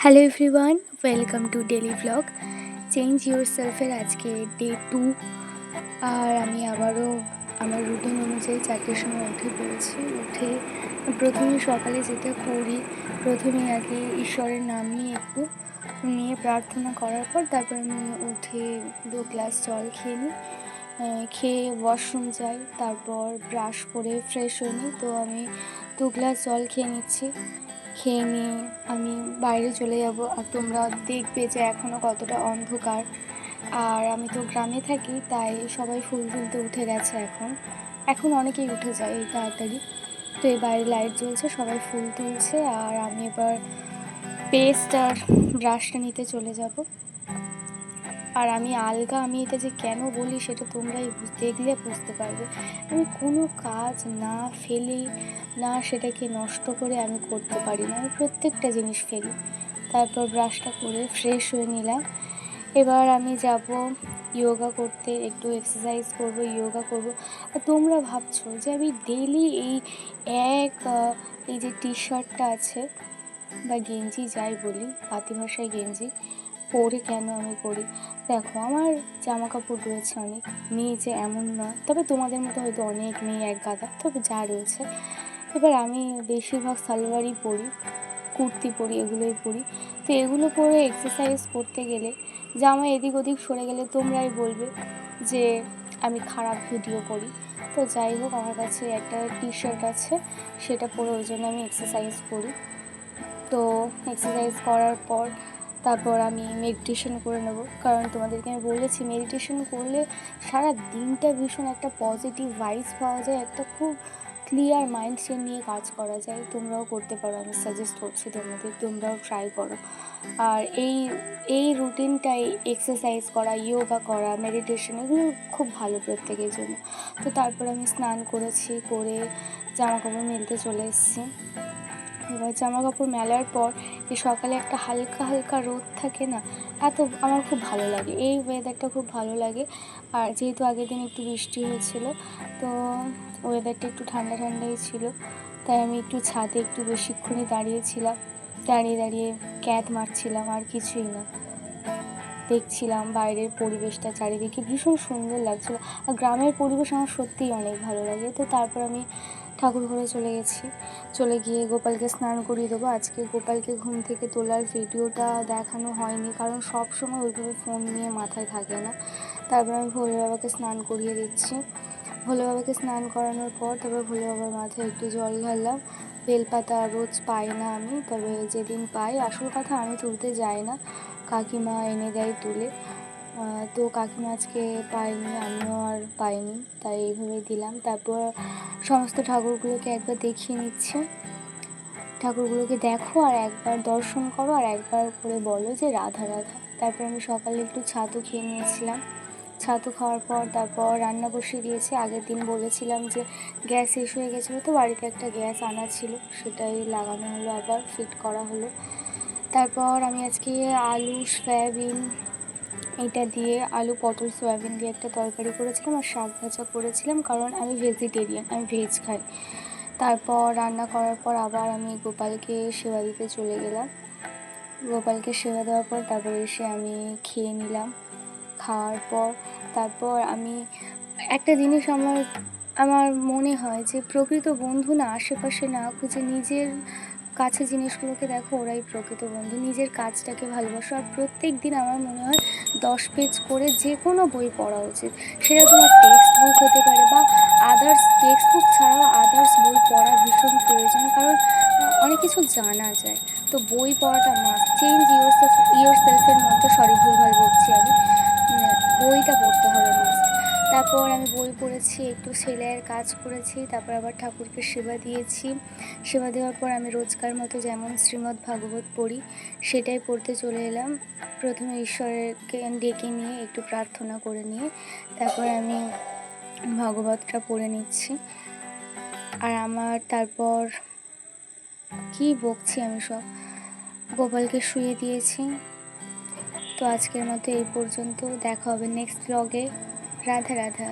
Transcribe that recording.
Hello everyone, welcome to daily vlog. Change your সেলফের আজকে day 2। আর আমি আবারও আমার রুটিন অনুযায়ী 4টের সময় উঠে পড়েছি। উঠে প্রথমে সকালে যেটা করি, প্রথমে আগে ঈশ্বরের নাম নিয়ে একটু নিয়ে প্রার্থনা করার পর তারপর আমি উঠে 2 গ্লাস জল খেয়ে নিই। খেয়ে ওয়াশরুম যাই, তারপর ব্রাশ করে ফ্রেশ হয়ে নিই। তো আমি 2 গ্লাস জল খেয়ে নিচ্ছি। খেয়ে নিয়ে আমি বাইরে চলে যাব। আর তোমরা দেখবে যে এখনও কতটা অন্ধকার। আর আমি তো গ্রামে থাকি, তাই সবাই ফুল তুলতে উঠে গেছে এখন অনেকেই উঠে যায় এই তাড়াতাড়ি। তো এই বাইরে লাইট জ্বলছে, সবাই ফুল তুলছে। আর আমি এবার পেস্ট আর ব্রাশটা নিতে চলে যাব। আর আমি আলগা, আমি এটা যে কেন বলি সেটা তোমরাই দেখলে বুঝতে পারবে। আমি কোনো কাজ না ফেলে, না সেটাকে নষ্ট করে আমি করতে পারি না। আমি প্রত্যেকটা জিনিস ফেলি। তারপর ব্রাশটা করে ফ্রেশ হয়ে নিলাম। এবার আমি যাব ইয়োগা করতে, একটু এক্সারসাইজ করব, ইয়োগা করব। আর তোমরা ভাবছো যে আমি ডেইলি এই যে টি শার্টটা আছে বা গেঞ্জি যাই বলি, পাতি ভাষায় গেঞ্জি পরে কেন আমি করি। দেখো, আমার জামা কাপড় রয়েছে অনেক, নেই যে এমন না, তবে তোমাদের মতো হয়তো অনেক নেই, এক গাদা, তবে যা রয়েছে। এবার আমি বেশিরভাগ সালোয়ারই পরি, কুর্তি পরি, এগুলোই পরি। তো এগুলো পরে এক্সারসাইজ করতে গেলে জামা এদিক ওদিক সরে গেলে তোমরাই বলবে যে আমি খারাপ ভিডিও করি। তো যাই হোক, আমার কাছে একটা টি শার্ট আছে, সেটা পরে ওই জন্য আমি এক্সারসাইজ করি। তো এক্সারসাইজ করার পর তারপর আমি মেডিটেশন করে নেব, কারণ তোমাদেরকে আমি বলেছি মেডিটেশন করলে সারা দিনটা ভীষণ একটা পজিটিভ ভাইবস পাওয়া যায়, একটা খুব ক্লিয়ার মাইন্ডসেট নিয়ে কাজ করা যায়। তোমরাও করতে পারো, আমি সাজেস্ট করছি তোমাদের, তোমরাও ট্রাই করো। আর এই রুটিনটাই, এক্সারসাইজ করা, ইয়োগা করা, মেডিটেশন, এগুলো খুব ভালো প্রত্যেকের জন্য। তো তারপর আমি স্নান করেছি, করে জামা কাপড় মেলতে চলে এসেছি। এবার জামা কাপড় মেলার পর এই সকালে একটা হালকা হালকা রোদ থাকে না, এত আমার খুব ভালো লাগে, এই ওয়েদারটা খুব ভালো লাগে। আর যেহেতু আগের দিন একটু বৃষ্টি হয়েছিল, তো ওয়েদারটা একটু ঠান্ডা ঠান্ডাই ছিল, তাই আমি একটু ছাদে একটু বেশিক্ষণই দাঁড়িয়েছিলাম। দাঁড়িয়ে দাঁড়িয়ে ক্যাট মারছিলাম, আর কিছুই না। দেখছিলাম বাইরের পরিবেশটা, চারিদিকে ভীষণ সুন্দর লাগছিলো। আর গ্রামের পরিবেশ আমার সত্যিই অনেক ভালো লাগে। তো তারপর আমি ঠাকুর ঘরে চলে গেছি। চলে গিয়ে গোপালকে স্নান করিয়ে দেবো। আজকে গোপালকে ঘুম থেকে তোলার ভিডিওটা দেখানো হয়নি, কারণ সব সময় ওইভাবে ফোন নিয়ে মাথায় থাকে না। তারপর আমি ভোলে বাবাকে স্নান করিয়ে দিচ্ছি। ভোলে বাবাকে স্নান করানোর পর তারপর ভোলে বাবার মাথায় একটু জল ঢাললাম। বেলপাতা রোজ পাই না আমি, তবে যেদিন পাই, আসল কথা আমি তুলতে যাই না, কাকিমা এনে দেয় তুলে। তো কাকিমা আজকে পায়নি, আমিও আর পাইনি, তাই এইভাবে দিলাম। তারপর সমস্ত ঠাকুরগুলোকে একবার দেখিয়ে নিচ্ছে। ঠাকুরগুলোকে দেখো আর একবার দর্শন করো, আর একবার করে বলো যে রাধা রাধা। তারপর আমি সকালে একটু ছাতু খেয়ে নিয়েছিলাম। ছাতু খাওয়ার পর তারপর রান্না বসিয়ে দিয়েছি। আগের দিন বলেছিলাম যে গ্যাস শেষ হয়ে গেছিলো, তো বাড়িতে একটা গ্যাস আনা ছিল, সেটাই লাগানো হলো, আবার ফিট করা হলো। তারপর আমি আজকে আলু সয়াবিন, এটা দিয়ে আলু পটল সয়াবিন দিয়ে একটা তরকারি করেছিলাম, আর শাক ভাজা করেছিলাম, কারণ আমি ভেজিটেরিয়ান, আমি ভেজ খাই। তারপর রান্না করার পর আবার আমি গোপালকে সেবা দিতে চলে গেলাম। গোপালকে সেবা দেওয়ার পর তারপর এসে আমি খেয়ে নিলাম। খাওয়ার পর তারপর আমি একটা জিনিস, আমার আমার মনে হয় যে প্রকৃত বন্ধু না আশেপাশে না খুঁজে, নিজের কাছে জিনিসগুলোকে দেখো, ওরাই প্রকৃত বন্ধু। নিজের কাজটাকে ভালোবাসো। আর প্রত্যেক দিন আমার মনে হয় 10 পেজ করে যে কোনো বই পড়া উচিত। সেটা তোমার টেক্সট বুক হতে পারে, বা আদার্স টেক্সট বুক ছাড়াও আদার্স বই পড়া ভীষণ প্রয়োজন, কারণ অনেক কিছু জানা যায়। তো বই পড়াটা মাস্ট। চেঞ্জ ইয়োর সেলফের মধ্যে, সরি ভুলভাল বকছি আমি, বইটা পড়তে হবে মাস্ট। তারপর আমি বই পড়েছি, একটু সেলাইয়ের কাজ করেছি, তারপর আবার ঠাকুরকে সেবা দিয়েছি। সেবা দেওয়ার পর আমি রোজকার মতো যেমন শ্রীমদ্ ভাগবত পড়ি, সেটাই পড়তে চলে এলাম। প্রথমে ঈশ্বরকে ডেকে নিয়ে একটু প্রার্থনা করে নিয়ে তারপর আমি ভাগবতটা পড়ে নিচ্ছি। আর আমার তারপর কি বকছি আমি সব, গোপালকে শুয়ে দিয়েছি। তো আজকের মতো এই পর্যন্ত, দেখা হবে নেক্সট ব্লগে। রাধা রাধা।